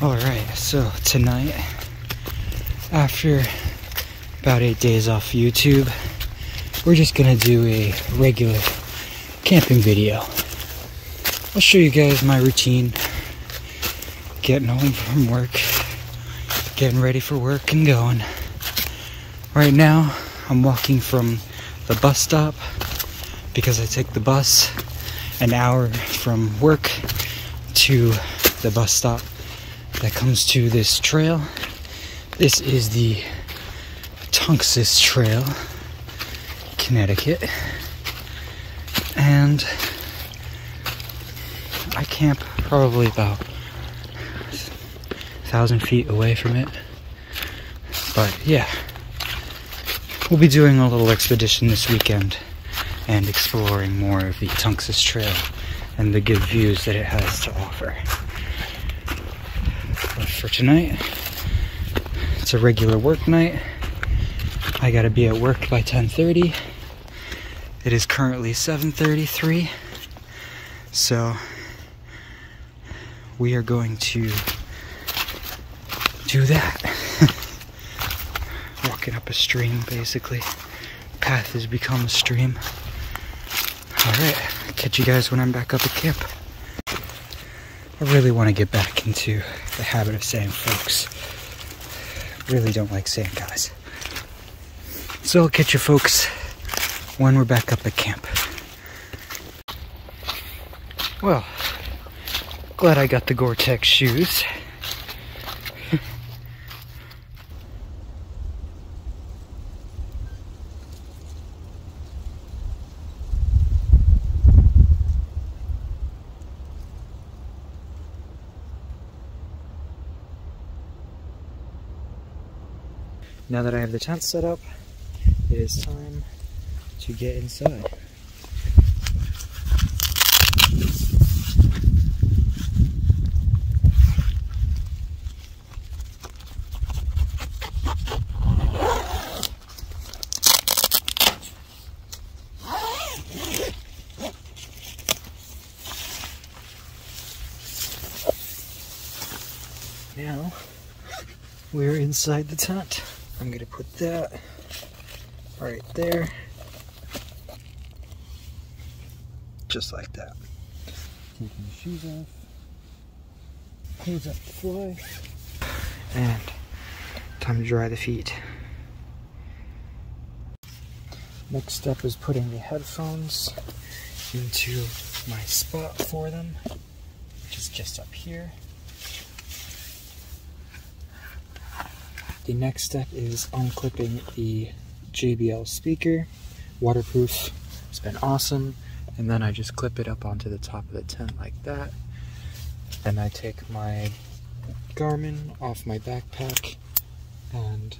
Alright, so tonight, after about 8 days off YouTube, we're just gonna do a regular camping video. I'll show you guys my routine, getting home from work, getting ready for work and going. Right now, I'm walking from the bus stop because I take the bus an hour from work to the bus stop that comes to this trail. This is the Tungus Trail, Connecticut, and I camp probably about 1,000 feet away from it. But yeah, we'll be doing a little expedition this weekend and exploring more of the Tungus Trail and the good views that it has to offer. But for tonight, it's a regular work night. I gotta be at work by 10:30. It is currently 7:33, so we are going to do that. Walking up a stream, basically. Path has become a stream. Alright, catch you guys when I'm back up at camp. I really want to get back into the habit of saying folks. Really don't like saying guys. So I'll catch you folks when we're back up at camp. Well, glad I got the Gore-Tex shoes. Now that I have the tent set up, it is time to get inside. Now, we're inside the tent. I'm gonna put that right there, just like that. Taking the shoes off, close up the fly, and time to dry the feet. Next step is putting the headphones into my spot for them, which is just up here. The next step is unclipping the JBL speaker, waterproof. It's been awesome. And then I just clip it up onto the top of the tent like that. And I take my Garmin off my backpack and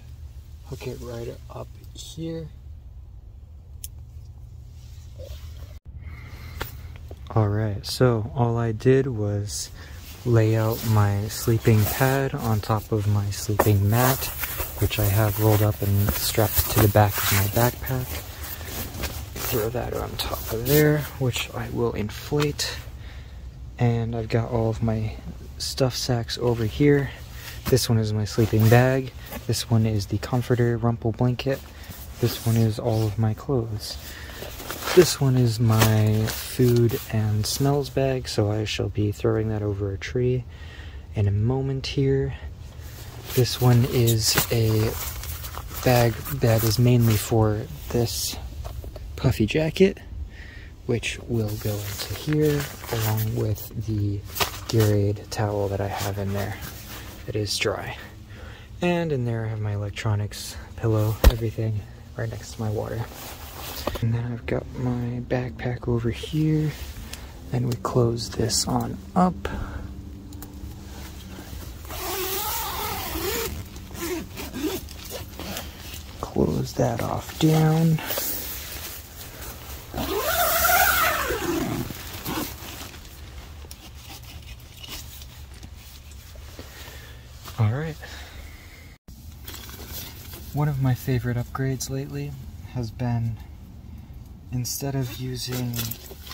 hook it right up here. Alright, so all I did was lay out my sleeping pad on top of my sleeping mat, which I have rolled up and strapped to the back of my backpack. Throw that on top of there, which I will inflate. And I've got all of my stuff sacks over here. This one is my sleeping bag. This one is the comforter rumple blanket. This one is all of my clothes. This one is my food and smells bag, so I shall be throwing that over a tree in a moment here. This one is a bag that is mainly for this puffy jacket, which will go into here, along with the Gatorade towel that I have in there that is dry. And in there I have my electronics, pillow, everything right next to my water. And then I've got my backpack over here, and we close this on up. Close that off down. Alright. One of my favorite upgrades lately has been, instead of using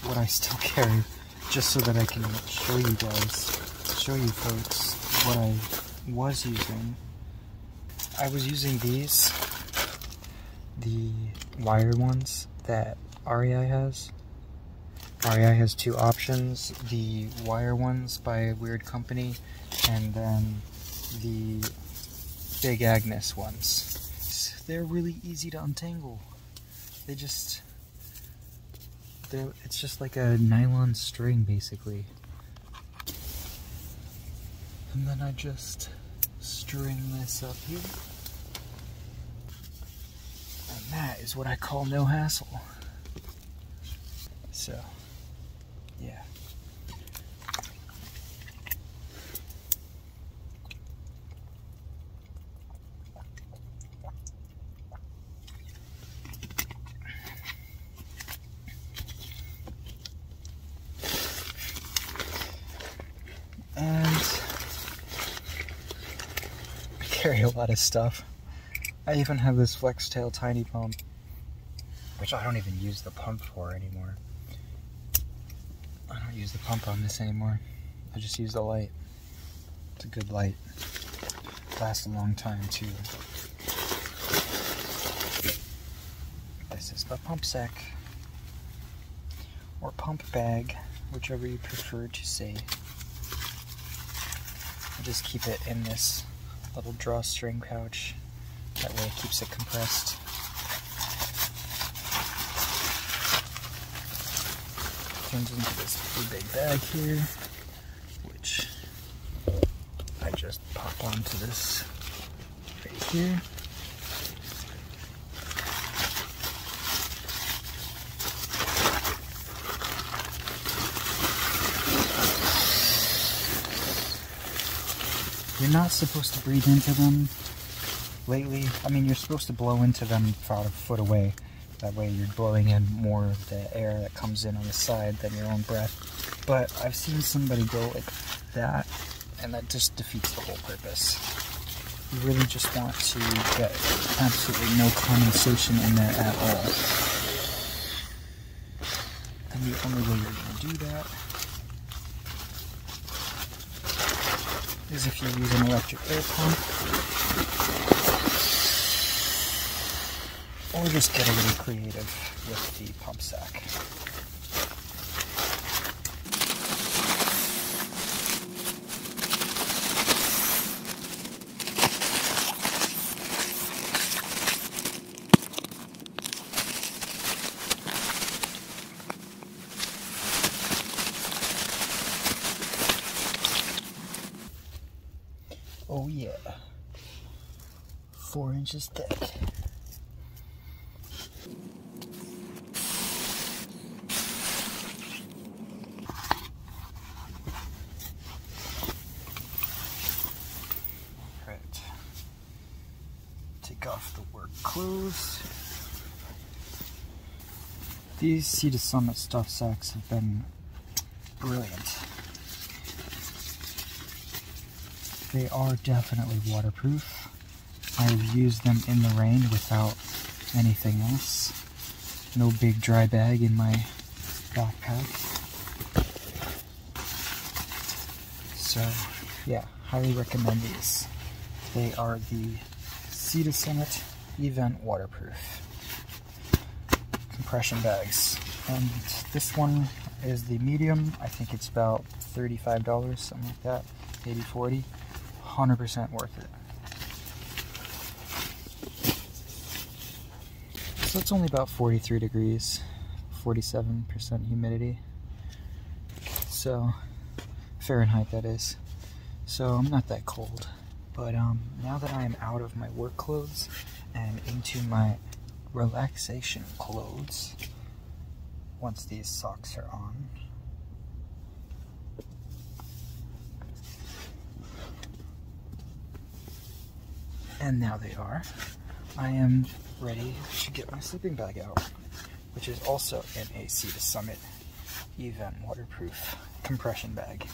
what I still carry, just so that I can show you folks, what I was using. I was using these, the wire ones that REI has. REI has two options, the wire ones by a weird company, and then the Big Agnes ones. They're really easy to untangle. It's just like a nylon string basically. And then I just string this up here. And that is what I call no hassle. So, yeah. And I carry a lot of stuff. I even have this Flextail tiny pump, which I don't even use the pump for anymore. I don't use the pump on this anymore. I just use the light. It's a good light. Lasts a long time too. This is the pump sack. Or pump bag, whichever you prefer to say. I just keep it in this little drawstring pouch. That way it keeps it compressed. Turns into this pretty big bag here, which I just pop onto this right here. You're not supposed to breathe into them lately. I mean, you're supposed to blow into them about a foot away. That way you're blowing in more of the air that comes in on the side than your own breath. But I've seen somebody go like that, and that just defeats the whole purpose. You really just want to get absolutely no condensation in there at all. And the only way you're going to do that is if you use an electric air pump, or just get a little creative with the pump sack. Oh yeah, 4 inches thick. Right, take off the work clothes. These Sea to Summit stuff sacks have been brilliant. They are definitely waterproof. I've used them in the rain without anything else. No big dry bag in my backpack. So, yeah, highly recommend these. They are the Sea to Summit Event Waterproof compression bags. And this one is the medium. I think it's about $35, something like that, maybe 40. 100% worth it. So it's only about 43 degrees, 47% humidity. So, Fahrenheit that is. So I'm not that cold. But now that I am out of my work clothes and into my relaxation clothes, once these socks are on, and now they are, I am ready to get my sleeping bag out, which is also in a Sea to Summit Event Waterproof compression bag,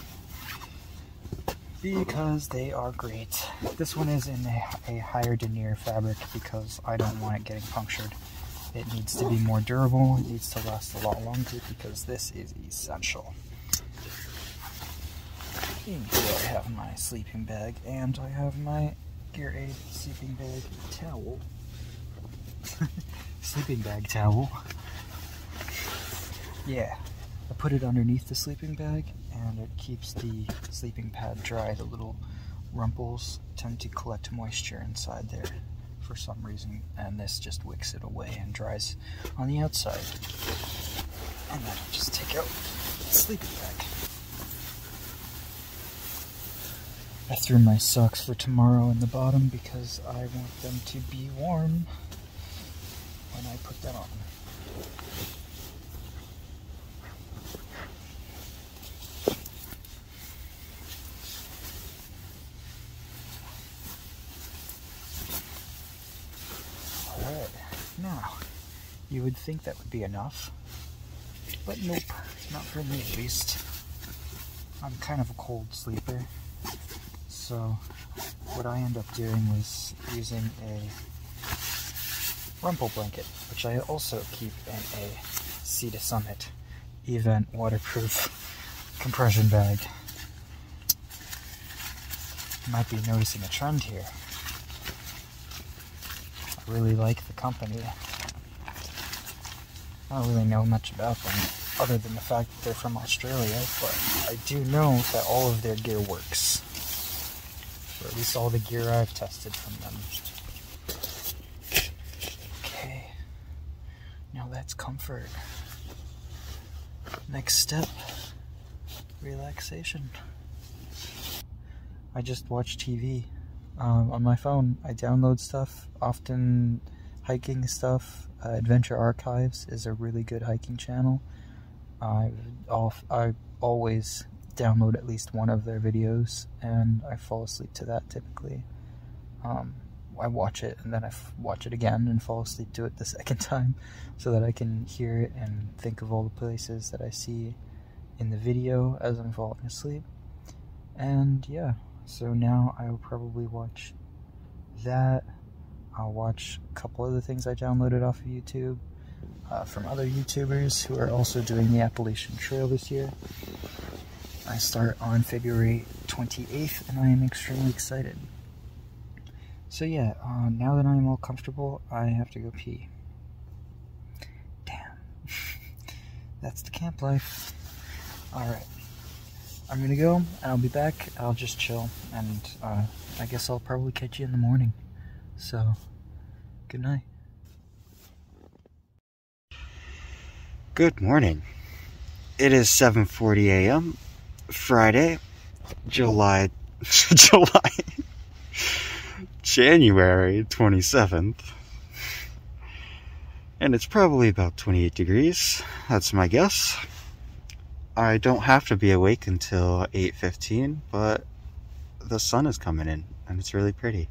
because they are great. This one is in a higher denier fabric because I don't want it getting punctured. It needs to be more durable, it needs to last a lot longer because this is essential. Here I have my sleeping bag, and I have my GearAid sleeping bag towel. Sleeping bag towel. Yeah, I put it underneath the sleeping bag, and it keeps the sleeping pad dry. The little rumples tend to collect moisture inside there for some reason, and this just wicks it away and dries on the outside. And then I'll just take out the sleeping bag. I threw my socks for tomorrow in the bottom because I want them to be warm when I put them on. Alright, now, you would think that would be enough, but nope, not for me at least. I'm kind of a cold sleeper, so what I end up doing was using a rumple blanket, which I also keep in a Sea to Summit event waterproof compression bag. You might be noticing a trend here. I really like the company. I don't really know much about them, other than the fact that they're from Australia, but I do know that all of their gear works. Or at least all the gear I've tested from them. Okay, now that's comfort. Next step, relaxation. I just watch TV on my phone. I download stuff, often hiking stuff. Adventure Archives is a really good hiking channel. I always download at least one of their videos, and I fall asleep to that typically. I watch it, and then I watch it again and fall asleep to it the second time, so that I can hear it and think of all the places that I see in the video as I'm falling asleep. And yeah, so now I will probably watch that. I'll watch a couple other things I downloaded off of YouTube from other YouTubers who are also doing the Appalachian Trail this year. I start on February 28th, and I am extremely excited. So yeah, now that I'm all comfortable, I have to go pee. Damn. That's the camp life. Alright. I'm gonna go, and I'll be back. I'll just chill, and I guess I'll probably catch you in the morning. So, good night. Good morning. It is 7:40 a.m. Friday, January 27th. And it's probably about 28 degrees. That's my guess. I don't have to be awake until 8:15, but the sun is coming in, and it's really pretty.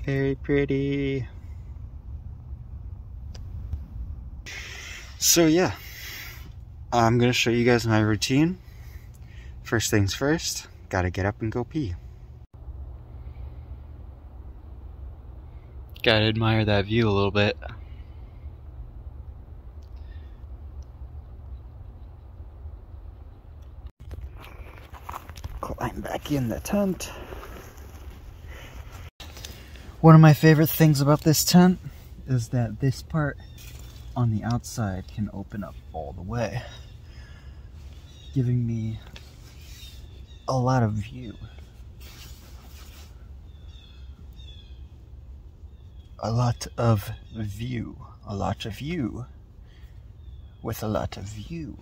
Very pretty. So yeah, I'm gonna show you guys my routine. First things first, gotta get up and go pee. Gotta admire that view a little bit. Climb back in the tent. One of my favorite things about this tent is that this part on the outside can open up all the way, giving me a lot of view. A lot of view. A lot of you. With a lot of view.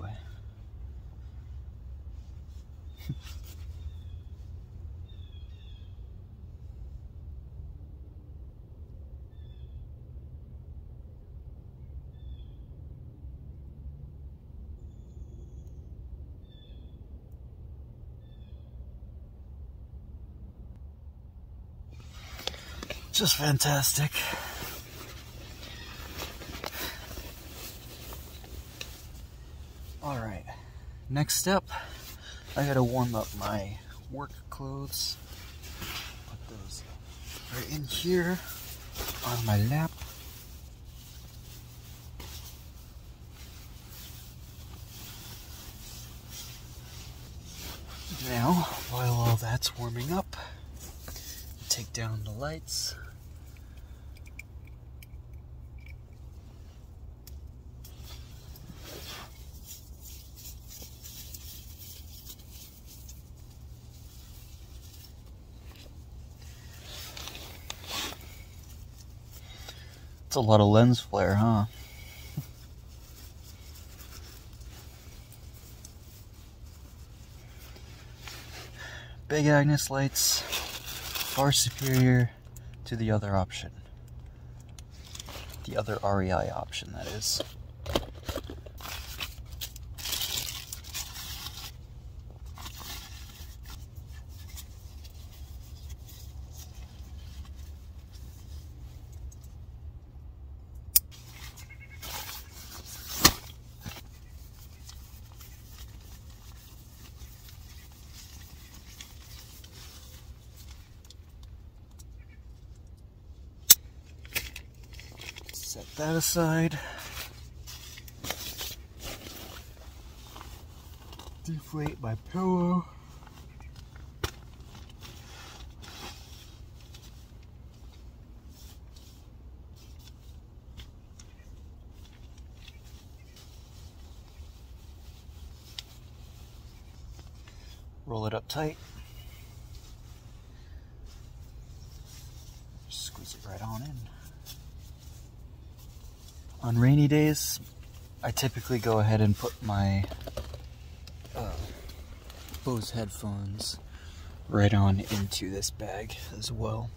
Just fantastic. Alright, next step, I gotta warm up my work clothes. Put those right in here on my lap. Now, while all that's warming up, take down the lights. It's a lot of lens flare, huh? Big Agnes lights, far superior to the other option. The other REI option, that is. Set that aside. Deflate my pillow. Roll it up tight. Squeeze it right on in. On rainy days, I typically go ahead and put my Bose headphones right on into this bag as well.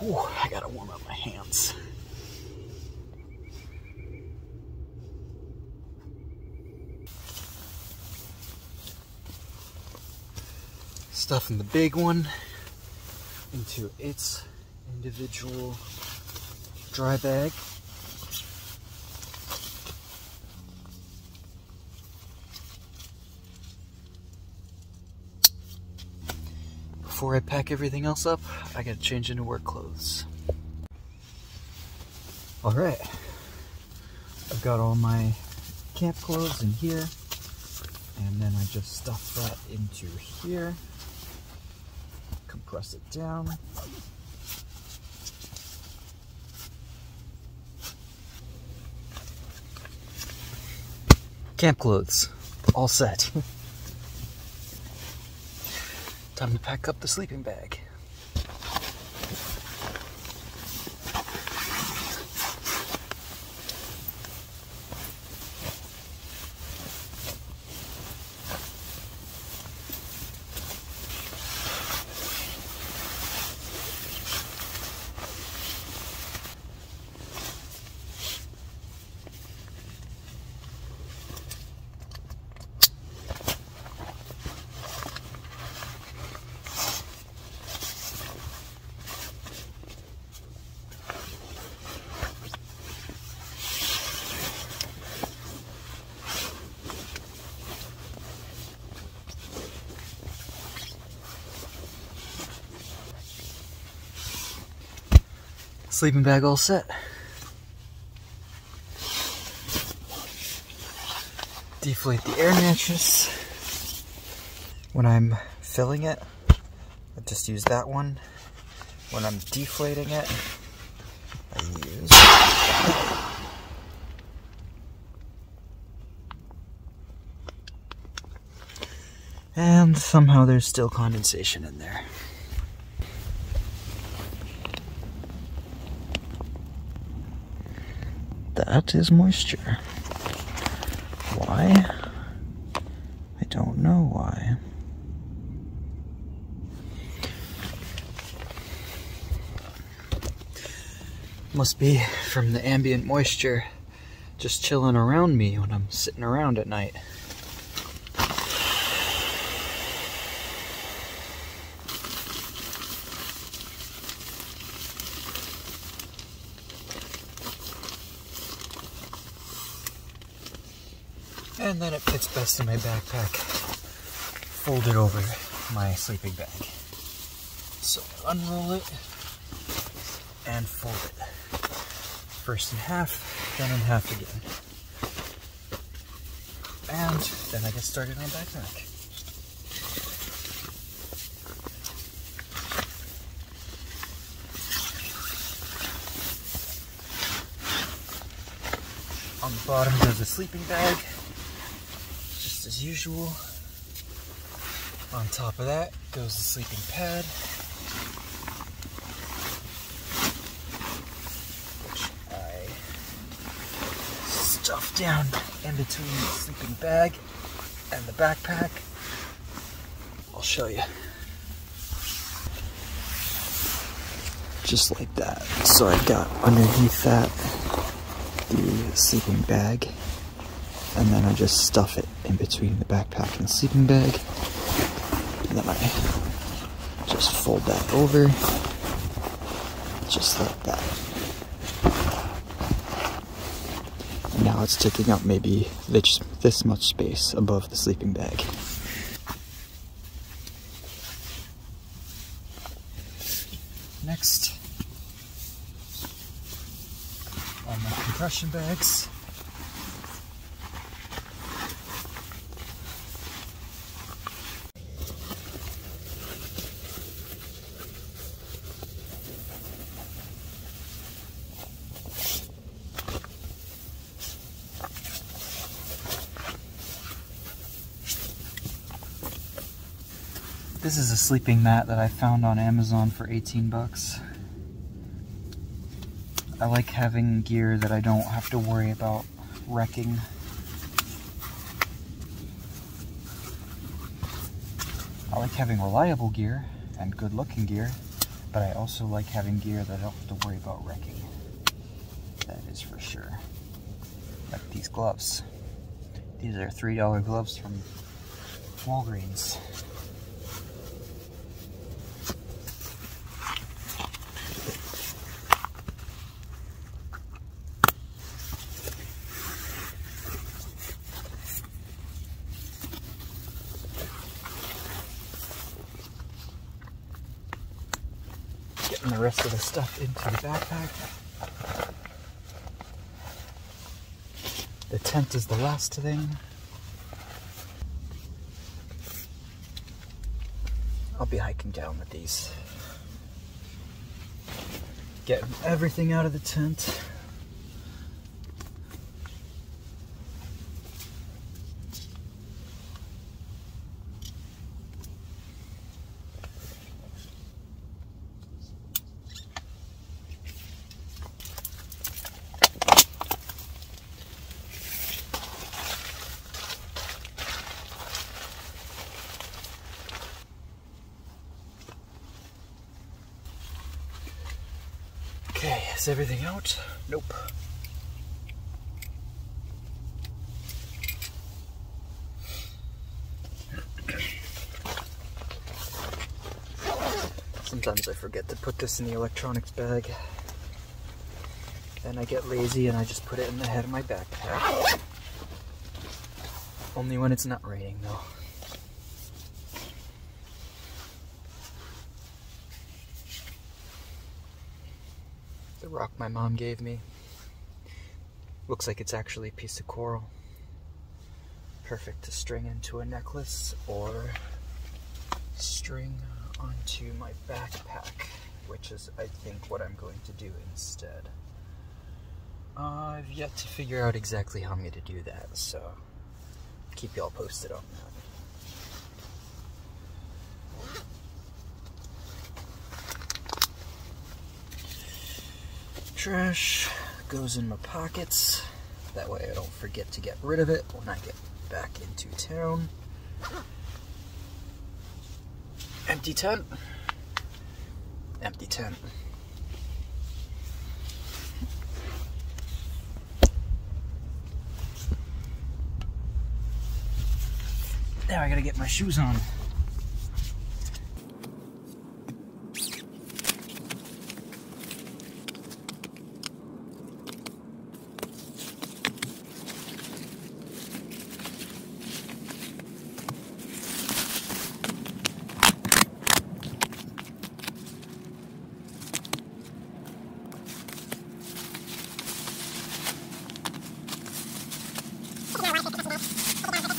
Ooh, I gotta warm up my hands. Stuffing the big one into its individual dry bag. Before I pack everything else up, I gotta change into work clothes. Alright, I've got all my camp clothes in here, and then I just stuff that into here, compress it down. Camp clothes, all set. Time to pack up the sleeping bag. Sleeping bag all set. Deflate the air mattress. When I'm filling it, I just use that one. When I'm deflating it, I use... And somehow there's still condensation in there. That is moisture. Why? I don't know why. Must be from the ambient moisture just chilling around me when I'm sitting around at night. And then it fits best in my backpack, folded over my sleeping bag. So unroll it and fold it. First in half, then in half again. And then I get started on backpack. On the bottom goes a sleeping bag, just as usual. On top of that goes the sleeping pad, which I stuff down in between the sleeping bag and the backpack. I'll show you. Just like that. So I've got underneath that the sleeping bag, and then I just stuff it in between the backpack and the sleeping bag, and then I just fold that over, just like that. And now it's taking up maybe this much space above the sleeping bag. Next, on my compression bags. This is a sleeping mat that I found on Amazon for 18 bucks. I like having gear that I don't have to worry about wrecking. I like having reliable gear and good looking gear, but I also like having gear that I don't have to worry about wrecking. That is for sure. Like these gloves. These are $3 gloves from Walgreens. Getting the rest of the stuff into the backpack. The tent is the last thing. I'll be hiking down with these. Getting everything out of the tent. Okay, is everything out? Nope. Sometimes I forget to put this in the electronics bag. Then I get lazy and I just put it in the head of my backpack. Only when it's not raining though. The rock my mom gave me. Looks like it's actually a piece of coral. Perfect to string into a necklace or string onto my backpack, which is, I think, what I'm going to do instead. I've yet to figure out exactly how I'm going to do that, so keep y'all posted on that. Trash goes in my pockets, that way I don't forget to get rid of it when I get back into town. Empty tent. Empty tent. Now I gotta get my shoes on. Yeah,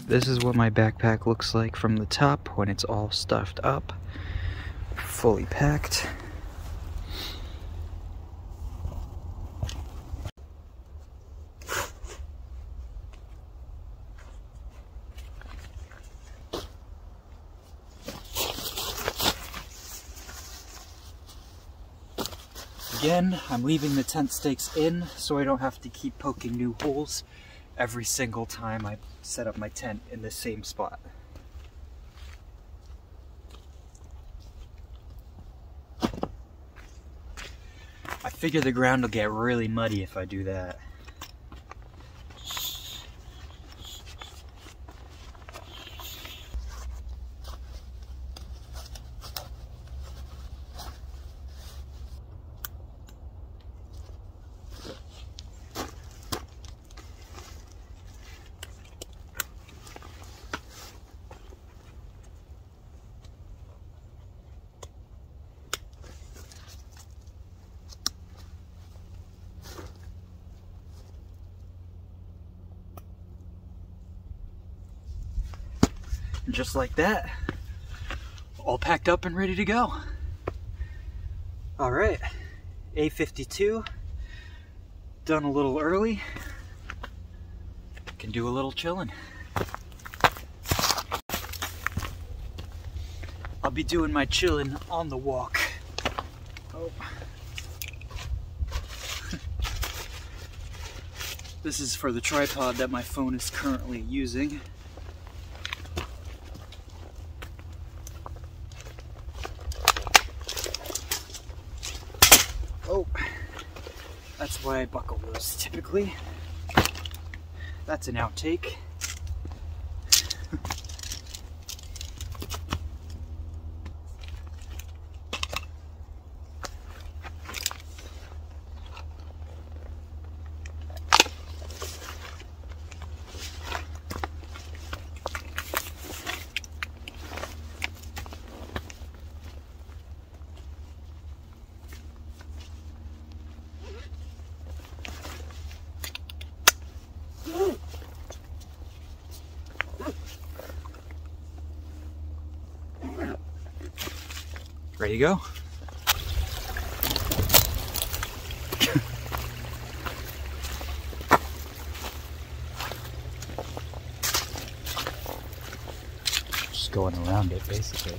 This is what my backpack looks like from the top when it's all stuffed up, fully packed. Again, I'm leaving the tent stakes in so I don't have to keep poking new holes every single time I set up my tent in the same spot. I figure the ground will get really muddy if I do that. And just like that, all packed up and ready to go. All right, 8:52, done a little early. Can do a little chilling. I'll be doing my chilling on the walk. Oh. This is for the tripod that my phone is currently using. Oh, that's why I buckle those typically. That's an outtake. Ready to go? Just going around it, basically.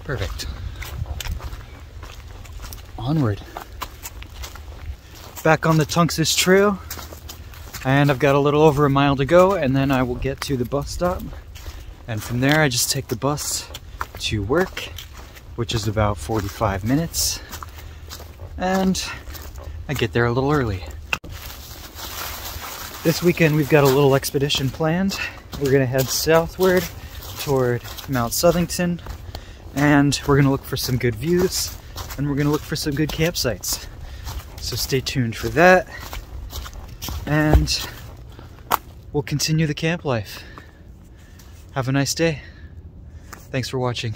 Perfect. Onward. Back on the Tunxis Trail. And I've got a little over a mile to go, and then I will get to the bus stop. And from there, I just take the bus to work, which is about 45 minutes. And I get there a little early. This weekend, we've got a little expedition planned. We're gonna head southward toward Mount Southington, and we're gonna look for some good views, and we're gonna look for some good campsites. So stay tuned for that. And we'll continue the camp life. Have a nice day. Thanks for watching.